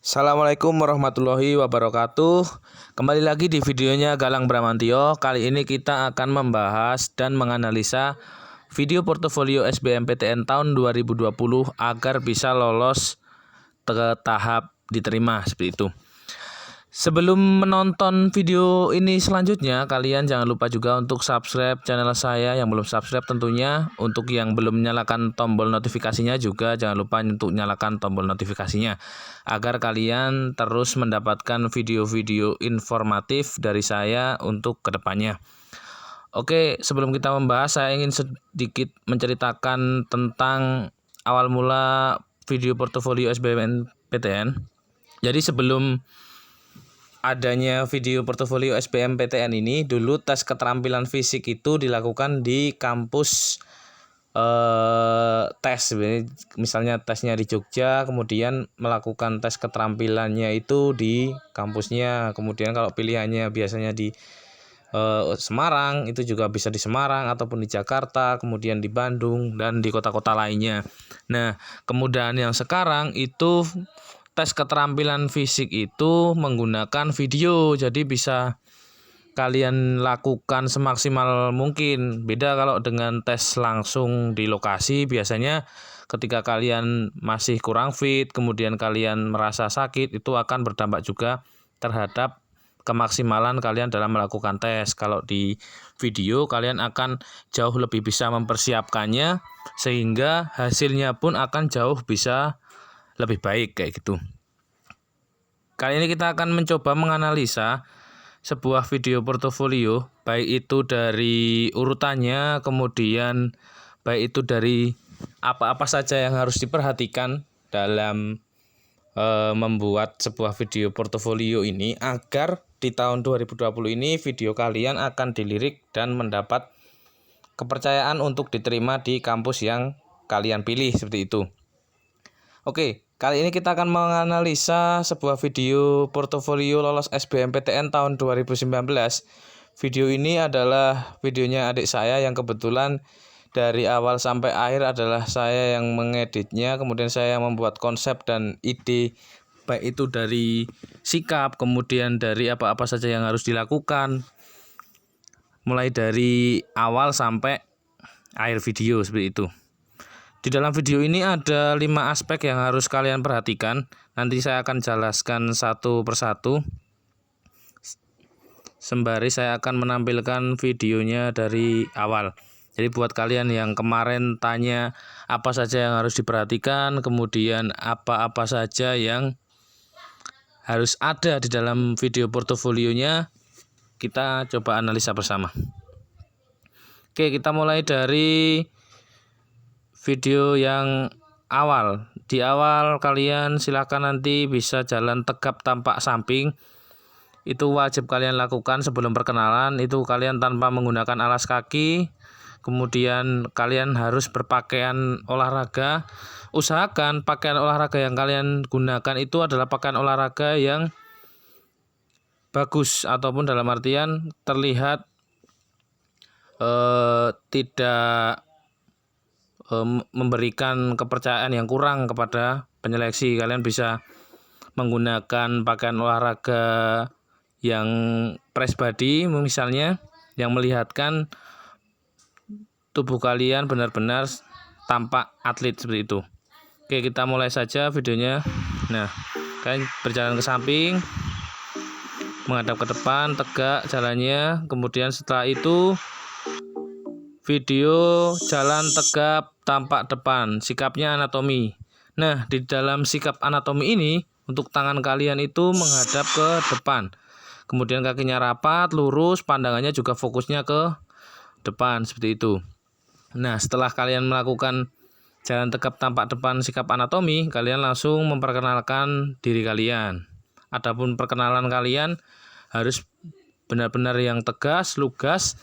Assalamualaikum warahmatullahi wabarakatuh. Kembali lagi di videonya Galang Bramantio. Kali ini kita akan membahas dan menganalisa video portofolio SBMPTN tahun 2020 agar bisa lolos ke tahap diterima seperti itu. Sebelum menonton video ini selanjutnya, kalian jangan lupa juga untuk subscribe channel saya yang belum subscribe tentunya. Untuk yang belum nyalakan tombol notifikasinya juga jangan lupa untuk nyalakan tombol notifikasinya agar kalian terus mendapatkan video-video informatif dari saya untuk kedepannya. Oke, sebelum kita membahas, saya ingin sedikit menceritakan tentang awal mula video portofolio SBMPTN. Jadi sebelum adanya video portofolio SBMPTN ini, dulu tes keterampilan fisik itu dilakukan di kampus tes, misalnya tesnya di Jogja, kemudian melakukan tes keterampilannya itu di kampusnya. Kemudian kalau pilihannya biasanya di Semarang, itu juga bisa di Semarang ataupun di Jakarta, kemudian di Bandung dan di kota-kota lainnya. Nah, kemudahan yang sekarang itu tes keterampilan fisik itu menggunakan video, jadi bisa kalian lakukan semaksimal mungkin. Beda kalau dengan tes langsung di lokasi, biasanya ketika kalian masih kurang fit, kemudian kalian merasa sakit, itu akan berdampak juga terhadap kemaksimalan kalian dalam melakukan tes. Kalau di video kalian akan jauh lebih bisa mempersiapkannya, sehingga hasilnya pun akan jauh bisa lebih baik kayak gitu. Kali ini kita akan mencoba menganalisa sebuah video portofolio, baik itu dari urutannya, kemudian baik itu dari apa-apa saja yang harus diperhatikan dalam membuat sebuah video portofolio ini, agar di tahun 2020 ini video kalian akan dilirik dan mendapat kepercayaan untuk diterima di kampus yang kalian pilih seperti itu. Oke, kali ini kita akan menganalisa sebuah video portofolio lolos SBMPTN tahun 2019. Video ini adalah videonya adik saya yang kebetulan dari awal sampai akhir adalah saya yang mengeditnya, kemudian saya yang membuat konsep dan ide, baik itu dari sikap, kemudian dari apa-apa saja yang harus dilakukan, mulai dari awal sampai akhir video seperti itu. Di dalam video ini ada 5 aspek yang harus kalian perhatikan. Nanti saya akan jelaskan satu persatu. Sembari saya akan menampilkan videonya dari awal. Jadi buat kalian yang kemarin tanya apa saja yang harus diperhatikan, kemudian apa-apa saja yang harus ada di dalam video portofolionya, kita coba analisa bersama. Oke, kita mulai dari video yang awal. Di awal kalian silakan nanti bisa jalan tegap tampak samping. Itu wajib kalian lakukan sebelum perkenalan. Itu kalian tanpa menggunakan alas kaki. Kemudian kalian harus berpakaian olahraga. Usahakan pakaian olahraga yang kalian gunakan itu adalah pakaian olahraga yang bagus, ataupun dalam artian terlihat tidak memberikan kepercayaan yang kurang kepada penyeleksi. Kalian bisa menggunakan pakaian olahraga yang press body misalnya, yang melihatkan tubuh kalian benar-benar tampak atlet seperti itu. Oke, kita mulai saja videonya. Nah, kalian berjalan ke samping, menghadap ke depan, tegak jalannya. Kemudian setelah itu video jalan tegap tampak depan, sikapnya anatomi. Nah, di dalam sikap anatomi ini, untuk tangan kalian itu menghadap ke depan. Kemudian kakinya rapat, lurus, pandangannya juga fokusnya ke depan, seperti itu. Nah, setelah kalian melakukan jalan tegap tampak depan sikap anatomi, kalian langsung memperkenalkan diri kalian. Adapun perkenalan kalian harus benar-benar yang tegas, lugas,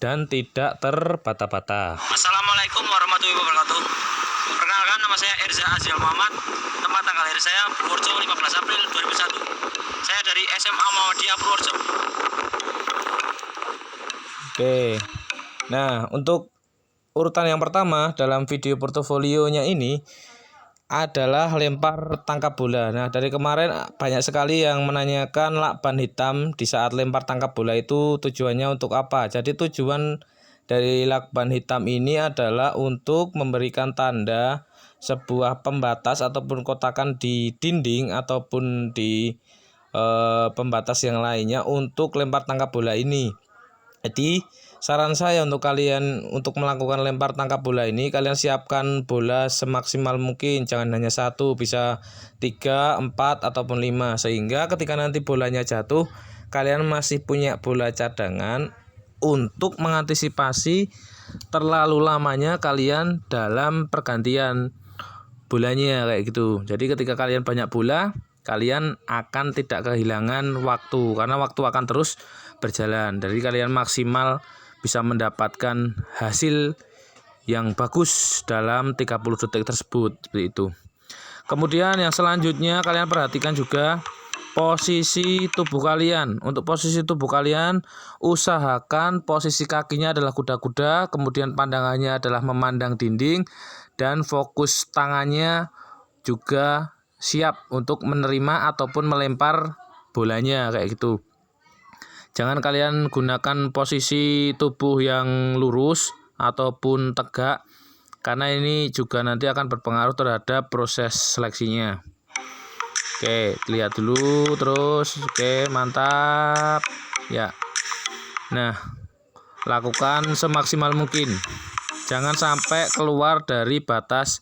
dan tidak terbata-bata. Assalamualaikum warahmatullahi wabarakatuh. Perkenalkan, nama saya Erza Azial Muhammad. Tempat tanggal lahir saya Purworejo 15 April 2001. Saya dari SMA Muhammadiyah Purworejo. Oke. Nah, untuk urutan yang pertama dalam video portofolionya ini adalah lempar tangkap bola. Nah, dari kemarin banyak sekali yang menanyakan lakban hitam di saat lempar tangkap bola itu tujuannya untuk apa. Jadi tujuan dari lakban hitam ini adalah untuk memberikan tanda sebuah pembatas ataupun kotakan di dinding ataupun di pembatas yang lainnya untuk lempar tangkap bola ini. Jadi saran saya untuk kalian untuk melakukan lempar tangkap bola ini, kalian siapkan bola semaksimal mungkin, jangan hanya satu, bisa 3, 4 ataupun 5, sehingga ketika nanti bolanya jatuh kalian masih punya bola cadangan untuk mengantisipasi terlalu lamanya kalian dalam pergantian bolanya kayak gitu. Jadi ketika kalian banyak bola, kalian akan tidak kehilangan waktu karena waktu akan terus berjalan. Jadi kalian maksimal bisa mendapatkan hasil yang bagus dalam 30 detik tersebut, seperti itu. Kemudian yang selanjutnya kalian perhatikan juga posisi tubuh kalian. Untuk posisi tubuh kalian, usahakan posisi kakinya adalah kuda-kuda, kemudian pandangannya adalah memandang dinding, dan fokus tangannya juga siap untuk menerima ataupun melempar bolanya kayak gitu. Jangan kalian gunakan posisi tubuh yang lurus ataupun tegak, karena ini juga nanti akan berpengaruh terhadap proses seleksinya. Oke, lihat dulu terus. Oke, mantap. Ya. Nah, lakukan semaksimal mungkin. Jangan sampai keluar dari batas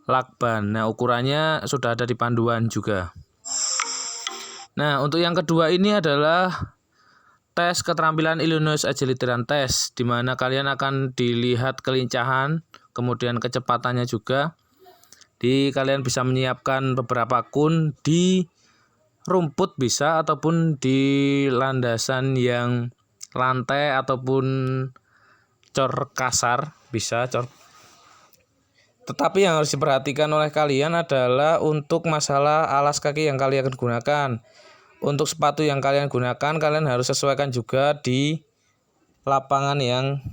lakban. Nah, ukurannya sudah ada di panduan juga. Nah, untuk yang kedua ini adalah tes keterampilan Illinois Agility Run Test, di mana kalian akan dilihat kelincahan, kemudian kecepatannya juga. Kalian bisa menyiapkan beberapa kun di rumput bisa, ataupun di landasan yang lantai ataupun cor kasar bisa cor. Tetapi yang harus diperhatikan oleh kalian adalah untuk masalah alas kaki yang kalian akan gunakan. Untuk sepatu yang kalian gunakan, kalian harus sesuaikan juga di lapangan yang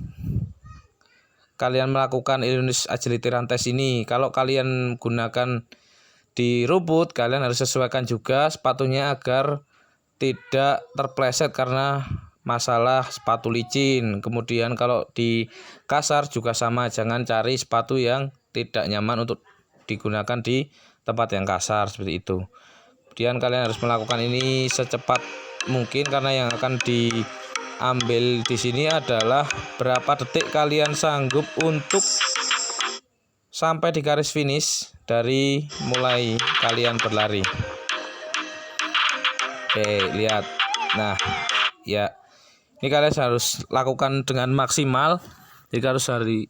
kalian melakukan Illinois Agility Run Test ini. Kalau kalian gunakan di rumput, kalian harus sesuaikan juga sepatunya agar tidak terpleset karena masalah sepatu licin. Kemudian kalau di kasar juga sama, jangan cari sepatu yang tidak nyaman untuk digunakan di tempat yang kasar, seperti itu. Kemudian kalian harus melakukan ini secepat mungkin, karena yang akan diambil di sini adalah berapa detik kalian sanggup untuk sampai di garis finish dari mulai kalian berlari. Oke, lihat. Nah, ya. Ini kalian harus lakukan dengan maksimal. Jadi harus dari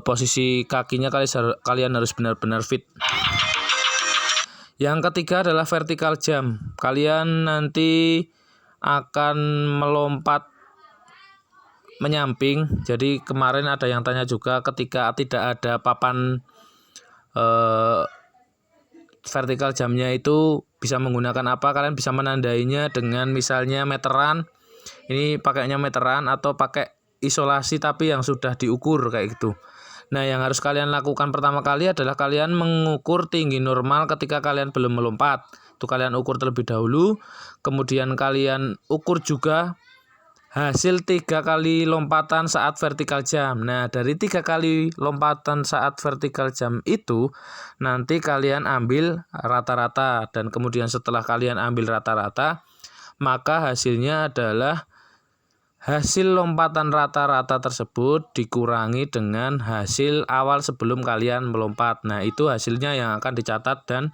posisi kakinya kalian harus benar-benar fit. Yang ketiga adalah vertical jump. Kalian nanti akan melompat menyamping. Jadi kemarin ada yang tanya juga, ketika tidak ada papan vertical jumpnya itu bisa menggunakan apa? Kalian bisa menandainya dengan misalnya meteran. Ini pakainya meteran atau pakai isolasi tapi yang sudah diukur kayak gitu. Nah, yang harus kalian lakukan pertama kali adalah kalian mengukur tinggi normal ketika kalian belum melompat. Itu kalian ukur terlebih dahulu. Kemudian kalian ukur juga hasil 3 kali lompatan saat vertical jump. Nah, dari 3 kali lompatan saat vertical jump itu nanti kalian ambil rata-rata, dan kemudian setelah kalian ambil rata-rata, maka hasilnya adalah hasil lompatan rata-rata tersebut dikurangi dengan hasil awal sebelum kalian melompat. Nah, itu hasilnya yang akan dicatat dan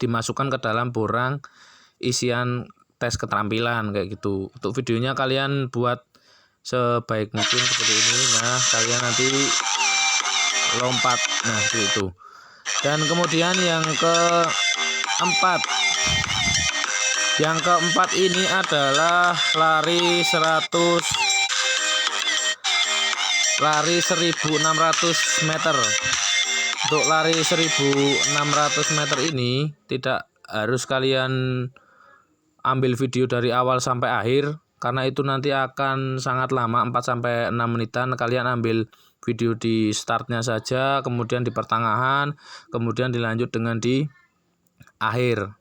dimasukkan ke dalam borang isian tes keterampilan kayak gitu. Untuk videonya kalian buat sebaik mungkin seperti ini. Nah, kalian nanti lompat. Nah, seperti itu. Dan kemudian yang keempat. Yang keempat ini adalah lari 1600 meter. Untuk lari 1600 meter ini tidak harus kalian ambil video dari awal sampai akhir, karena itu nanti akan sangat lama, 4 sampai 6 menitan. Kalian ambil video di startnya saja, kemudian di pertengahan, kemudian dilanjut dengan di akhir.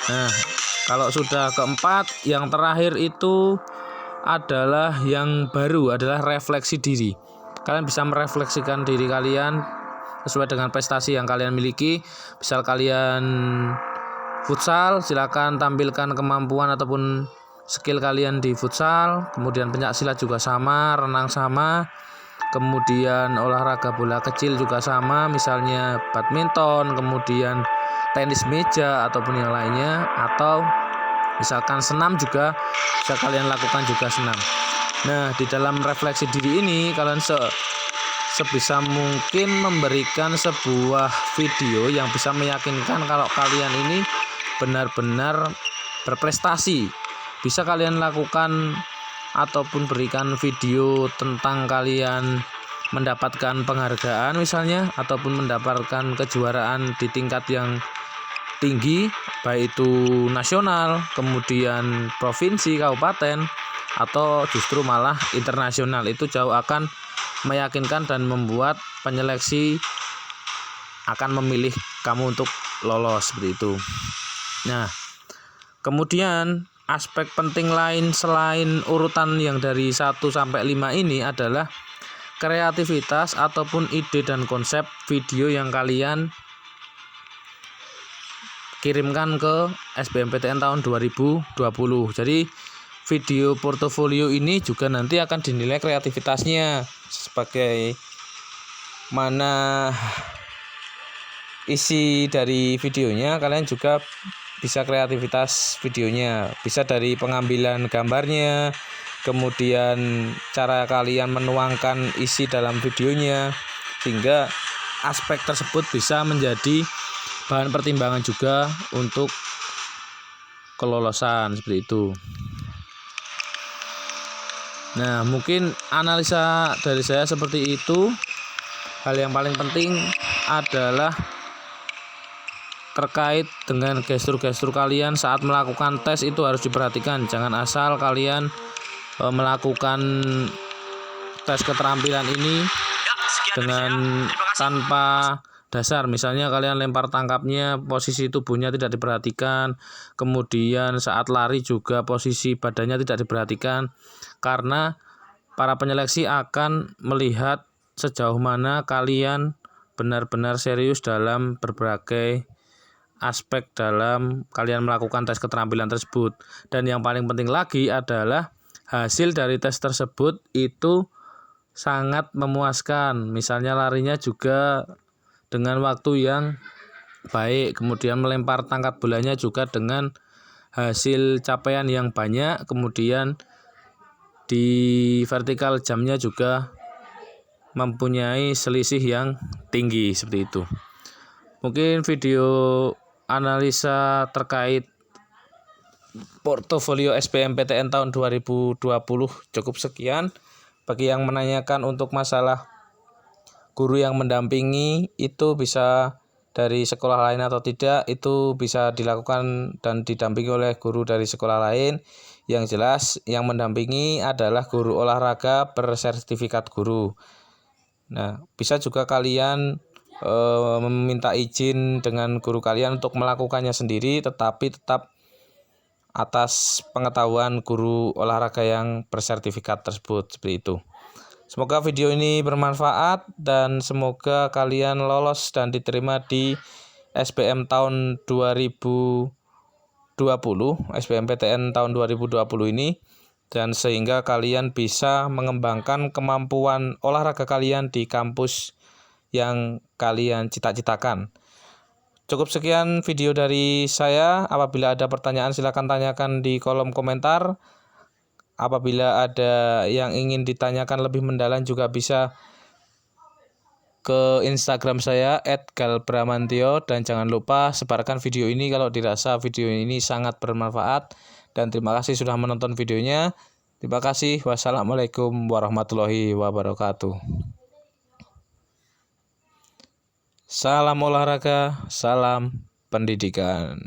Nah, kalau sudah keempat, yang terakhir itu adalah yang baru, adalah refleksi diri. Kalian bisa merefleksikan diri kalian sesuai dengan prestasi yang kalian miliki. Misal kalian futsal, silakan tampilkan kemampuan ataupun skill kalian di futsal. Kemudian pencaksilat juga sama, renang sama. Kemudian olahraga bola kecil juga sama, misalnya badminton, kemudian tenis meja ataupun yang lainnya, atau misalkan senam juga bisa kalian lakukan juga senam. Nah, di dalam refleksi diri ini kalian sebisa mungkin memberikan sebuah video yang bisa meyakinkan kalau kalian ini benar-benar berprestasi. Bisa kalian lakukan ataupun berikan video tentang kalian mendapatkan penghargaan misalnya, ataupun mendapatkan kejuaraan di tingkat yang tinggi, baik itu nasional, kemudian provinsi, kabupaten, atau justru malah internasional. Itu jauh akan meyakinkan dan membuat penyeleksi akan memilih kamu untuk lolos, seperti itu. Nah, kemudian aspek penting lain selain urutan yang dari 1 sampai 5 ini adalah kreativitas ataupun ide dan konsep video yang kalian kirimkan ke SBMPTN tahun 2020. Jadi video portofolio ini juga nanti akan dinilai kreativitasnya, sebagai mana isi dari videonya. Kalian juga bisa kreativitas videonya, bisa dari pengambilan gambarnya, kemudian cara kalian menuangkan isi dalam videonya, sehingga aspek tersebut bisa menjadi bahan pertimbangan juga untuk kelolosan, seperti itu. Nah, mungkin analisa dari saya seperti itu. Hal yang paling penting adalah terkait dengan gestur-gestur kalian saat melakukan tes, itu harus diperhatikan. Jangan asal kalian melakukan tes keterampilan ini dengan tanpa dasar. Misalnya kalian lempar tangkapnya, posisi tubuhnya tidak diperhatikan, kemudian saat lari juga posisi badannya tidak diperhatikan, karena para penyeleksi akan melihat sejauh mana kalian benar-benar serius dalam berbagai aspek dalam kalian melakukan tes keterampilan tersebut. Dan yang paling penting lagi adalah hasil dari tes tersebut itu sangat memuaskan. Misalnya larinya juga dengan waktu yang baik, kemudian melempar tangkap bolanya juga dengan hasil capaian yang banyak, kemudian di vertikal jamnya juga mempunyai selisih yang tinggi, seperti itu. Mungkin video analisa terkait portofolio SBMPTN tahun 2020 cukup sekian. Bagi yang menanyakan untuk masalah guru yang mendampingi itu bisa dari sekolah lain atau tidak, itu bisa dilakukan dan didampingi oleh guru dari sekolah lain. Yang jelas yang mendampingi adalah guru olahraga bersertifikat guru. Nah, bisa juga kalian meminta izin dengan guru kalian untuk melakukannya sendiri, tetapi tetap atas pengetahuan guru olahraga yang bersertifikat tersebut, seperti itu. Semoga video ini bermanfaat dan semoga kalian lolos dan diterima di SBM tahun 2020, SBMPTN tahun 2020 ini, dan sehingga kalian bisa mengembangkan kemampuan olahraga kalian di kampus yang kalian cita-citakan. Cukup sekian video dari saya. Apabila ada pertanyaan silakan tanyakan di kolom komentar. Apabila ada yang ingin ditanyakan lebih mendalam juga bisa ke Instagram saya @galbramantio, dan jangan lupa sebarkan video ini kalau dirasa video ini sangat bermanfaat. Dan terima kasih sudah menonton videonya. Terima kasih. Wassalamualaikum warahmatullahi wabarakatuh. Salam olahraga, salam pendidikan.